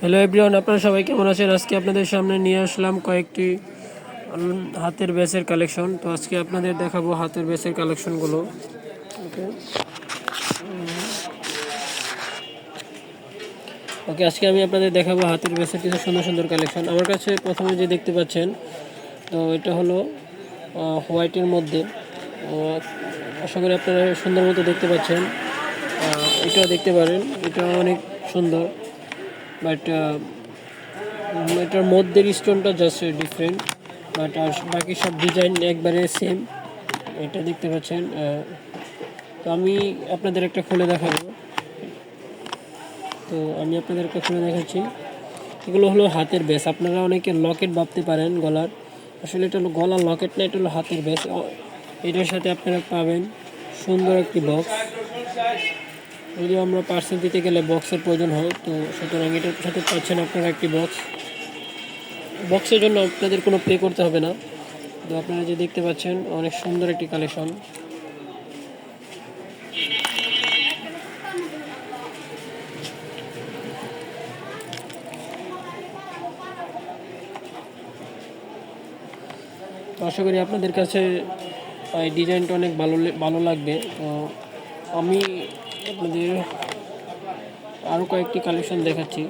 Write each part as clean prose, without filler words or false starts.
Hello everyone, আপনারা সবাই কেমন আছেন? আজকে আপনাদের সামনে নিয়ে আসলাম কয়েকটি হাতের ব্যাসের কালেকশন। তো আজকে আপনাদের দেখাবো হাতের ব্যাসের কালেকশনগুলো। ওকে ওকে আজকে আমি আপনাদের দেখাবো হাতের ব্যাসের কিছু সুন্দর সুন্দর কালেকশন। আমার কাছে প্রথমে যে দেখতে পাচ্ছেন, তো এটা হলো হোয়াইটের মধ্যে। আশা করি আপনারা সুন্দর মতো দেখতে পাচ্ছেন। এটাও দেখতে পারেন, এটা অনেক সুন্দর, বাট এটার মধ্যের স্টোনটা জাস্ট ডিফারেন্ট, বাট আর বাকি সব ডিজাইন একবারে সেম। এটা দেখতে পাচ্ছেন। তো আমি আপনাদের একটা খুলে দেখাবো। দেখাচ্ছি। এগুলো হলো হাতের বেস। আপনারা অনেকে লকেট ভাবতে পারেন গলার, আসলে এটা হলো গলার লকেট না, এটা হলো হাতের বেস। এটার সাথে আপনারা পাবেন সুন্দর একটি বক্স। যদিও আমরা পার্সেল দিতে গেলে বক্সের প্রয়োজন হয়, তো সুতরাং এটার সাথে পাচ্ছেন আপনারা একটি বক্সের জন্য আপনাদের কোনো পে করতে হবে না। তো আপনারা যে দেখতে পাচ্ছেন, অনেক সুন্দর একটি কালেকশন। তো আশা করি আপনাদের কাছে এই ডিজাইনটা অনেক ভালো লাগবে। তো আমি আপনাদের আরও কয়েকটি কালেকশন দেখাচ্ছি।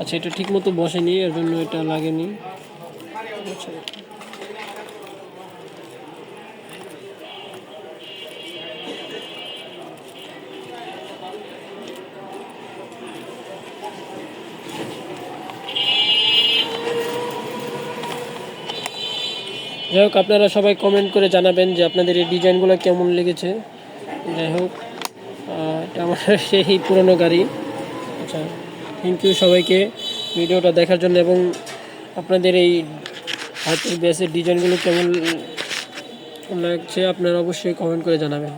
আচ্ছা, এটা ঠিক মতো বসেনি, এর জন্য এটা লাগেনি। আচ্ছা, যাই হোক, আপনারা সবাই কমেন্ট করে জানাবেন যে আপনাদের এই ডিজাইনগুলো কেমন লেগেছে। যাই হোক, এটা আমার সেই পুরনো গাড়ি। আচ্ছা, থ্যাংক ইউ সবাইকে ভিডিওটা দেখার জন্য, এবং আপনাদের এই হাতের ব্যাসের ডিজাইনগুলো কেমন লাগছে আপনারা অবশ্যই কমেন্ট করে জানাবেন।